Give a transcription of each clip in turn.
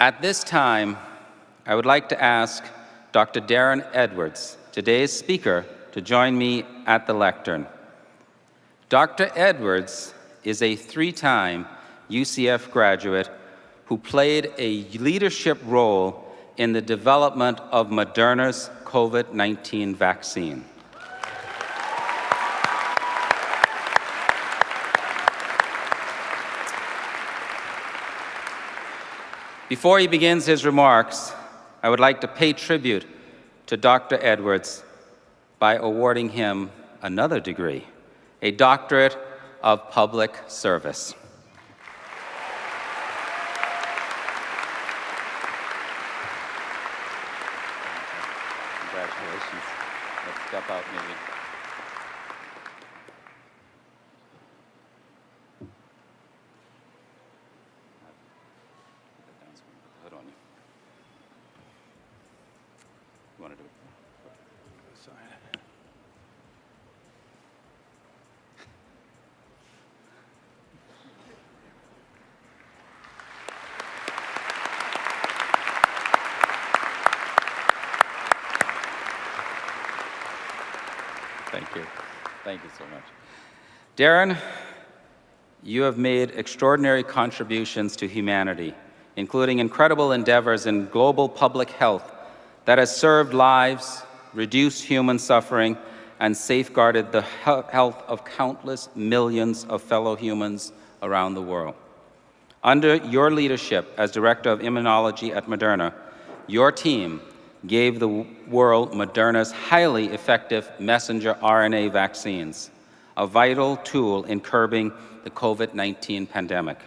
At this time, I would like to ask Dr. Darin Edwards, today's speaker, to join me at the lectern. Dr. Edwards is a 3-time UCF graduate who played a leadership role in the development of Moderna's COVID-19 vaccine. Before he begins his remarks, I would like to pay tribute to Dr. Edwards by awarding him another degree, a doctorate of public service. Congratulations. Let's step out maybe. Put on you. You want to do it? Sorry. Thank you. Thank you so much. Darin, you have made extraordinary contributions to humanity, including incredible endeavors in global public health that has served lives, reduced human suffering, and safeguarded the health of countless millions of fellow humans around the world. Under your leadership as Director of Immunology at Moderna, your team gave the world Moderna's highly effective messenger RNA vaccines, a vital tool in curbing the COVID-19 pandemic.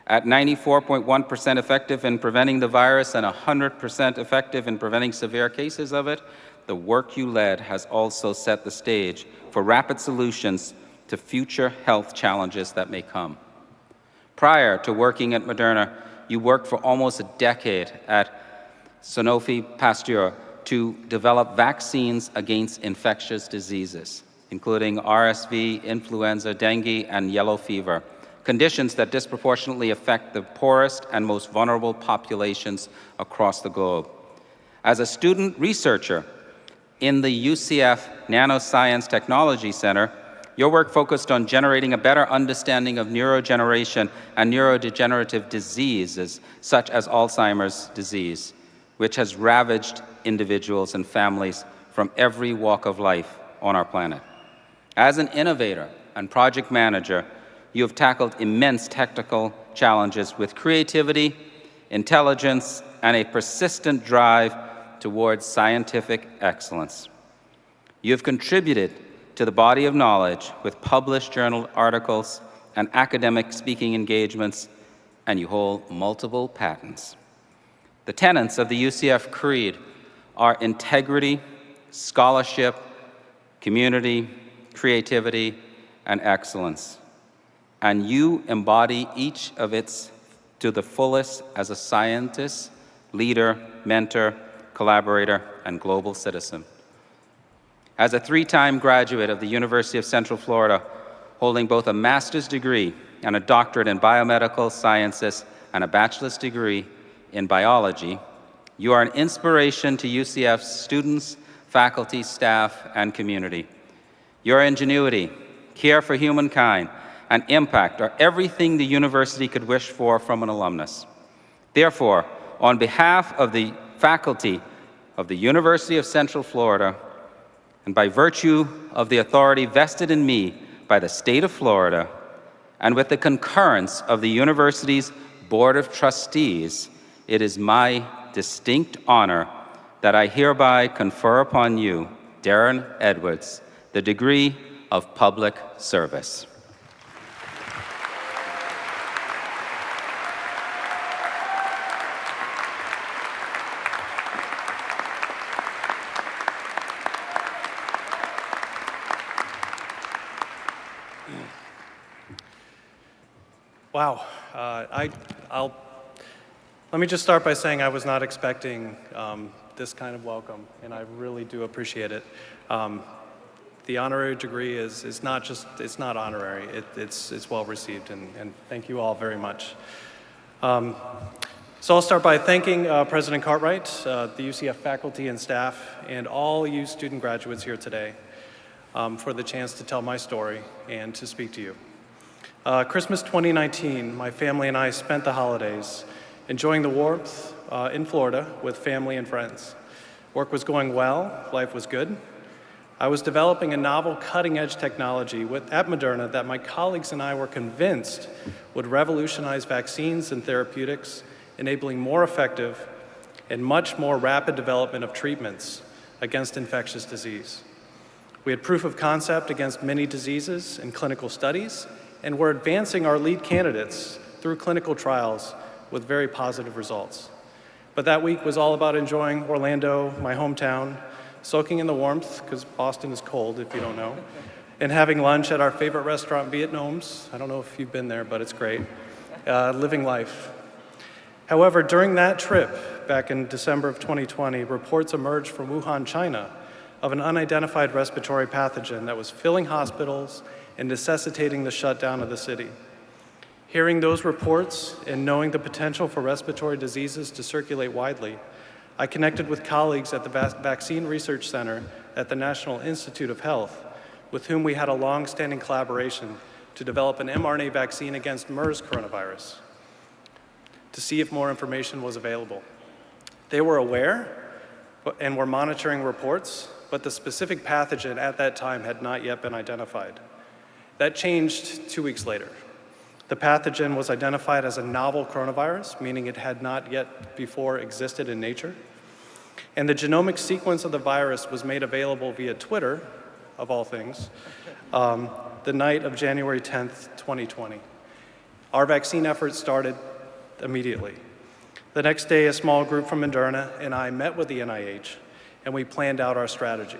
At 94.1% effective in preventing the virus and 100% effective in preventing severe cases of it, the work you led has also set the stage for rapid solutions to future health challenges that may come. Prior to working at Moderna, you worked for almost a decade at Sanofi Pasteur to develop vaccines against infectious diseases, including RSV, influenza, dengue, and yellow fever, conditions that disproportionately affect the poorest and most vulnerable populations across the globe. As a student researcher in the UCF Nanoscience Technology Center, your work focused on generating a better understanding of neurodegeneration and neurodegenerative diseases, such as Alzheimer's disease, which has ravaged individuals and families from every walk of life on our planet. As an innovator and project manager, you have tackled immense technical challenges with creativity, intelligence, and a persistent drive towards scientific excellence. You have contributed to the body of knowledge with published journal articles and academic speaking engagements, and you hold multiple patents. The tenets of the UCF Creed are integrity, scholarship, community, creativity, and excellence. And you embody each of its to the fullest as a scientist, leader, mentor, collaborator, and global citizen. As a 3-time graduate of the University of Central Florida, holding both a master's degree and a doctorate in biomedical sciences and a bachelor's degree in biology, you are an inspiration to UCF's students, faculty, staff, and community. Your ingenuity, care for humankind, and impact are everything the university could wish for from an alumnus. Therefore, on behalf of the faculty of the University of Central Florida, and by virtue of the authority vested in me by the state of Florida, and with the concurrence of the university's Board of Trustees, it is my distinct honor that I hereby confer upon you, Darin Edwards, the degree of public service. Wow. Let me just start by saying I was not expecting this kind of welcome, and I really do appreciate it. The honorary degree is not just, it's not honorary, it's well received, and thank you all very much. So I'll start by thanking President Cartwright, the UCF faculty and staff, and all you student graduates here today for the chance to tell my story and to speak to you. Christmas 2019, my family and I spent the holidays enjoying the warmth in Florida with family and friends. Work was going well, life was good. I was developing a novel cutting-edge technology at Moderna that my colleagues and I were convinced would revolutionize vaccines and therapeutics, enabling more effective and much more rapid development of treatments against infectious disease. We had proof of concept against many diseases in clinical studies, and we're advancing our lead candidates through clinical trials with very positive results. But that week was all about enjoying Orlando, my hometown, soaking in the warmth, because Boston is cold if you don't know, and having lunch at our favorite restaurant, Vietnam's. I don't know if you've been there, but it's great. Living life. However, during that trip, back in December of 2020, reports emerged from Wuhan, China, of an unidentified respiratory pathogen that was filling hospitals and necessitating the shutdown of the city. Hearing those reports and knowing the potential for respiratory diseases to circulate widely, I connected with colleagues at the Vaccine Research Center at the National Institute of Health, with whom we had a long-standing collaboration to develop an mRNA vaccine against MERS coronavirus, to see if more information was available. They were aware and were monitoring reports, but the specific pathogen at that time had not yet been identified. That changed 2 weeks later. The pathogen was identified as a novel coronavirus, meaning it had not yet before existed in nature. And the genomic sequence of the virus was made available via Twitter, of all things, the night of January 10th, 2020. Our vaccine efforts started immediately. The next day, a small group from Moderna and I met with the NIH, and we planned out our strategy.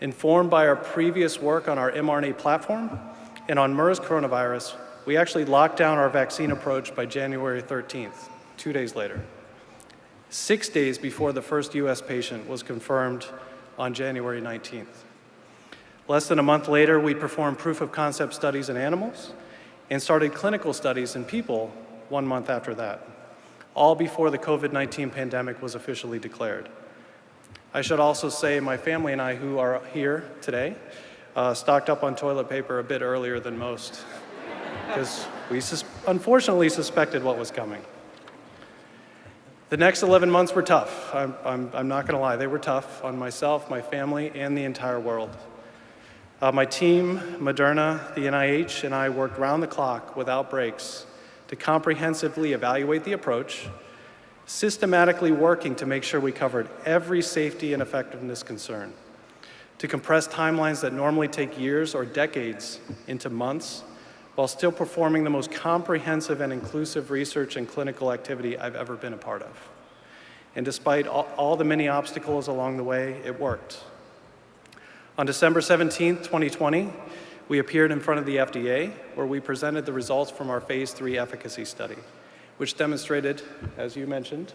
Informed by our previous work on our mRNA platform and on MERS coronavirus, we actually locked down our vaccine approach by January 13th, 2 days later. 6 days before the first US patient was confirmed on January 19th. Less than a month later, we performed proof of concept studies in animals and started clinical studies in people 1 month after that, all before the COVID-19 pandemic was officially declared. I should also say my family and I, who are here today, stocked up on toilet paper a bit earlier than most, because we unfortunately suspected what was coming. The next 11 months were tough. I'm not gonna lie, they were tough on myself, my family, and the entire world. My team, Moderna, the NIH, and I worked round the clock without breaks to comprehensively evaluate the approach, systematically working to make sure we covered every safety and effectiveness concern, to compress timelines that normally take years or decades into months, while still performing the most comprehensive and inclusive research and clinical activity I've ever been a part of. And despite all the many obstacles along the way, it worked. On December 17th, 2020, we appeared in front of the FDA, where we presented the results from our phase 3 efficacy study, which demonstrated, as you mentioned,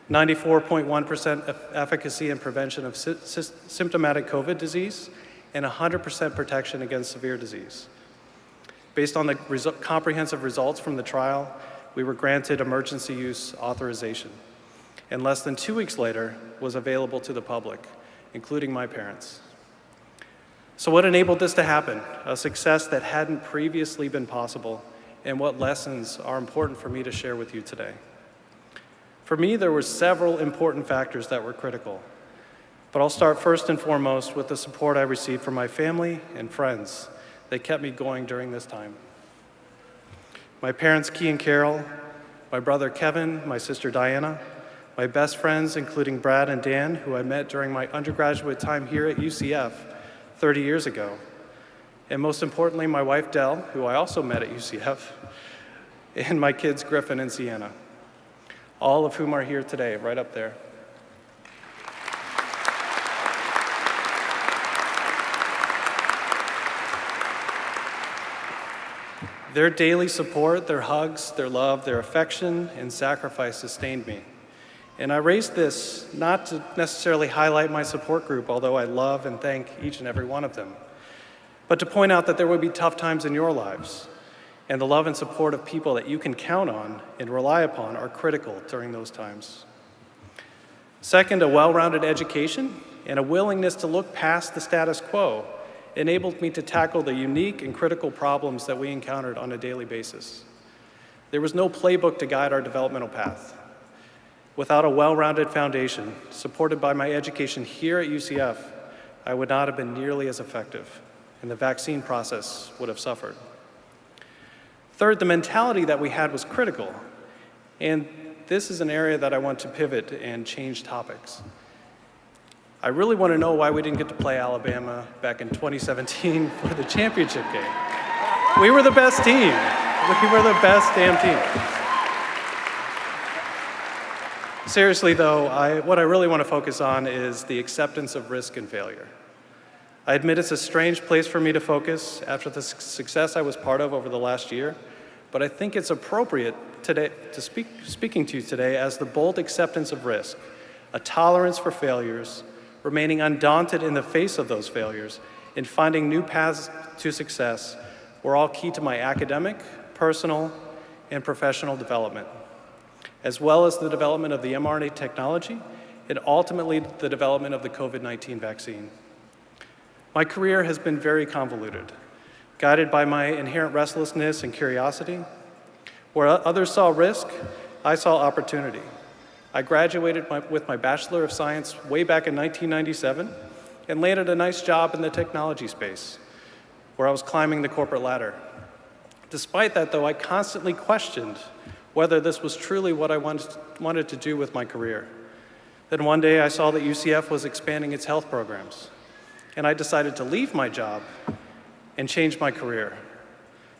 94.1% efficacy in prevention of symptomatic COVID disease and 100% protection against severe disease. Based on the comprehensive results from the trial, we were granted emergency use authorization, and less than 2 weeks later was available to the public, including my parents. So what enabled this to happen? A success that hadn't previously been possible, and what lessons are important for me to share with you today. For me, there were several important factors that were critical, but I'll start first and foremost with the support I received from my family and friends that kept me going during this time. My parents, Key and Carol, my brother Kevin, my sister Diana, my best friends, including Brad and Dan, who I met during my undergraduate time here at UCF 30 years ago. And most importantly, my wife Dell, who I also met at UCF, and my kids Griffin and Sienna, all of whom are here today, right up there. Their daily support, their hugs, their love, their affection, and sacrifice sustained me. And I raised this not to necessarily highlight my support group, although I love and thank each and every one of them, but to point out that there would be tough times in your lives. and the love and support of people that you can count on and rely upon are critical during those times. Second, a well-rounded education and a willingness to look past the status quo enabled me to tackle the unique and critical problems that we encountered on a daily basis. There was no playbook to guide our developmental path. Without a well-rounded foundation, supported by my education here at UCF, I would not have been nearly as effective, and the vaccine process would have suffered. Third, the mentality that we had was critical, and this is an area that I want to pivot and change topics. I really want to know why we didn't get to play Alabama back in 2017 for the championship game. We were the best team. We were the best damn team. Seriously though, what I really want to focus on is the acceptance of risk and failure. I admit it's a strange place for me to focus after the success I was part of over the last year, but I think it's appropriate today to speaking to you today as the bold acceptance of risk, a tolerance for failures, remaining undaunted in the face of those failures, and finding new paths to success were all key to my academic, personal, and professional development, as well as the development of the mRNA technology and ultimately the development of the COVID-19 vaccine. My career has been very convoluted, guided by my inherent restlessness and curiosity. Where others saw risk, I saw opportunity. I graduated with my Bachelor of Science way back in 1997 and landed a nice job in the technology space, where I was climbing the corporate ladder. Despite that, though, I constantly questioned whether this was truly what I wanted to do with my career. Then one day I saw that UCF was expanding its health programs, and I decided to leave my job and change my career.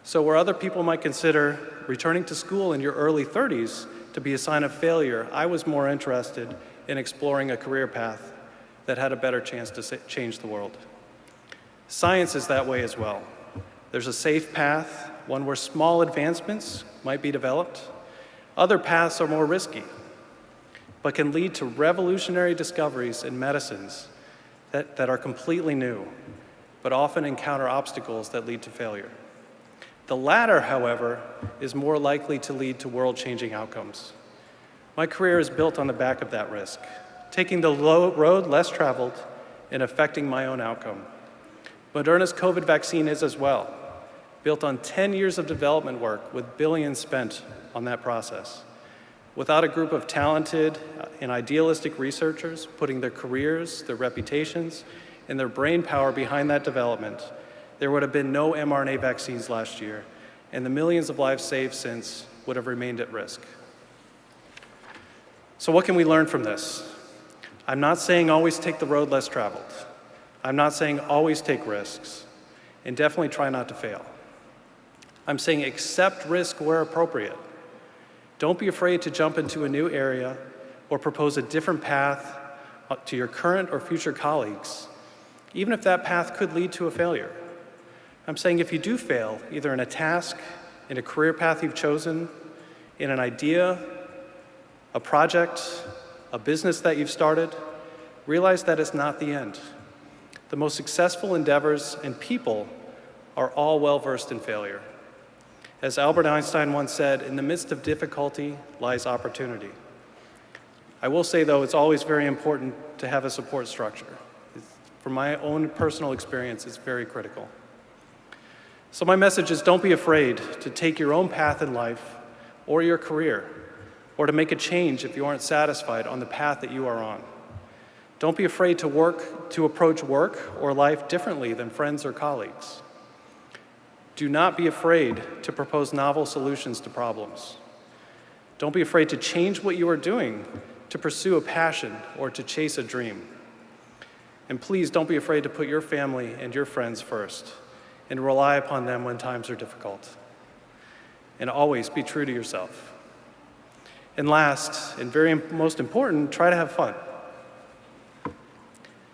So where other people might consider returning to school in your early 30s to be a sign of failure, I was more interested in exploring a career path that had a better chance to change the world. Science is that way as well. There's a safe path, one where small advancements might be developed. Other paths are more risky, but can lead to revolutionary discoveries in medicines that are completely new, but often encounter obstacles that lead to failure. The latter, however, is more likely to lead to world-changing outcomes. My career is built on the back of that risk, taking the road less traveled and affecting my own outcome. Moderna's COVID vaccine is as well, built on 10 years of development work with billions spent on that process. Without a group of talented and idealistic researchers putting their careers, their reputations, and their brain power behind that development, there would have been no mRNA vaccines last year, and the millions of lives saved since would have remained at risk. So what can we learn from this? I'm not saying always take the road less traveled. I'm not saying always take risks, and definitely try not to fail. I'm saying accept risk where appropriate. Don't be afraid to jump into a new area or propose a different path to your current or future colleagues, even if that path could lead to a failure. I'm saying if you do fail, either in a task, in a career path you've chosen, in an idea, a project, a business that you've started, realize that it's not the end. The most successful endeavors and people are all well-versed in failure. As Albert Einstein once said, in the midst of difficulty lies opportunity. I will say, though, it's always very important to have a support structure. From my own personal experience, it's very critical. So my message is don't be afraid to take your own path in life or your career, or to make a change if you aren't satisfied on the path that you are on. Don't be afraid to approach work or life differently than friends or colleagues. Do not be afraid to propose novel solutions to problems. Don't be afraid to change what you are doing to pursue a passion or to chase a dream. And please don't be afraid to put your family and your friends first and rely upon them when times are difficult. And always be true to yourself. And last, and most important, try to have fun.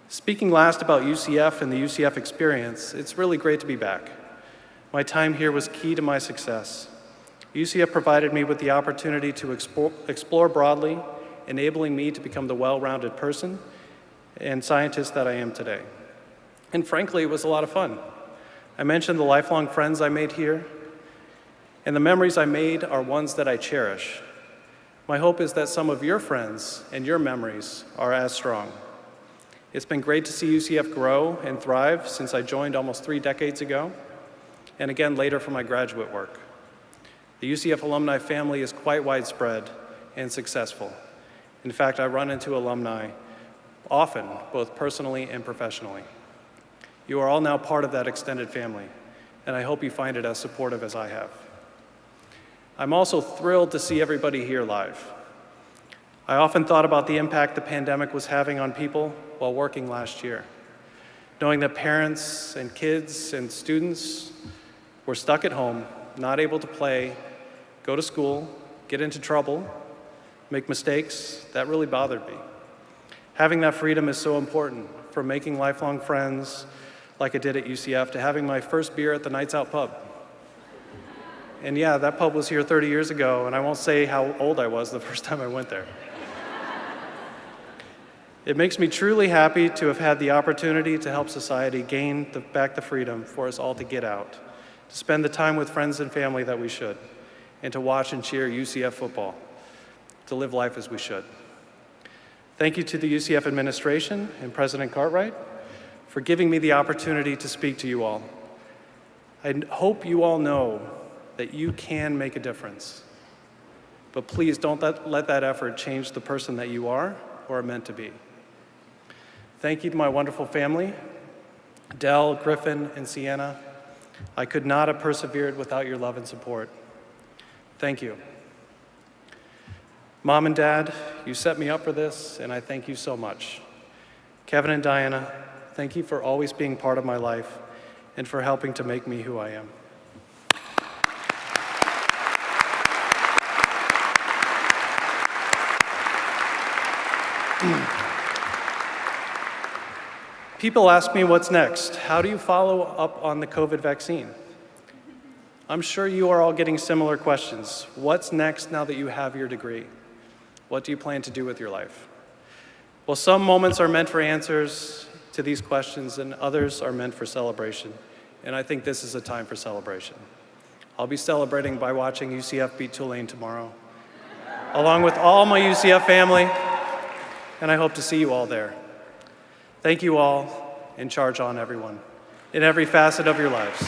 Speaking last about UCF and the UCF experience, it's really great to be back. My time here was key to my success. UCF provided me with the opportunity to explore broadly, enabling me to become the well-rounded person and scientist that I am today. And frankly, it was a lot of fun. I mentioned the lifelong friends I made here, And the memories I made are ones that I cherish. My hope is that some of your friends and your memories are as strong. It's been great to see UCF grow and thrive since I joined almost 3 decades ago, and again later for my graduate work. The UCF alumni family is quite widespread and successful. In fact, I run into alumni often, both personally and professionally. You are all now part of that extended family, and I hope you find it as supportive as I have. I'm also thrilled to see everybody here live. I often thought about the impact the pandemic was having on people while working last year, knowing that parents and kids and students were stuck at home, not able to play, go to school, get into trouble, make mistakes. That really bothered me. Having that freedom is so important, from making lifelong friends like I did at UCF to having my first beer at the Nights Out pub. And yeah, that pub was here 30 years ago, and I won't say how old I was the first time I went there. It makes me truly happy to have had the opportunity to help society gain back the freedom for us all to get out, to spend the time with friends and family that we should, and to watch and cheer UCF football, to live life as we should. Thank you to the UCF administration and President Cartwright for giving me the opportunity to speak to you all. I hope you all know that you can make a difference, but please don't let that effort change the person that you are or are meant to be. Thank you to my wonderful family, Dell, Griffin, and Sienna. I could not have persevered without your love and support. Thank you. Mom and Dad, you set me up for this, and I thank you so much. Kevin and Diana, thank you for always being part of my life and for helping to make me who I am. People ask me what's next. How do you follow up on the COVID vaccine? I'm sure you are all getting similar questions. What's next now that you have your degree? What do you plan to do with your life? Well, some moments are meant for answers to these questions and others are meant for celebration. And I think this is a time for celebration. I'll be celebrating by watching UCF beat Tulane tomorrow, along with all my UCF family, and I hope to see you all there. Thank you all, and charge on everyone, in every facet of your lives.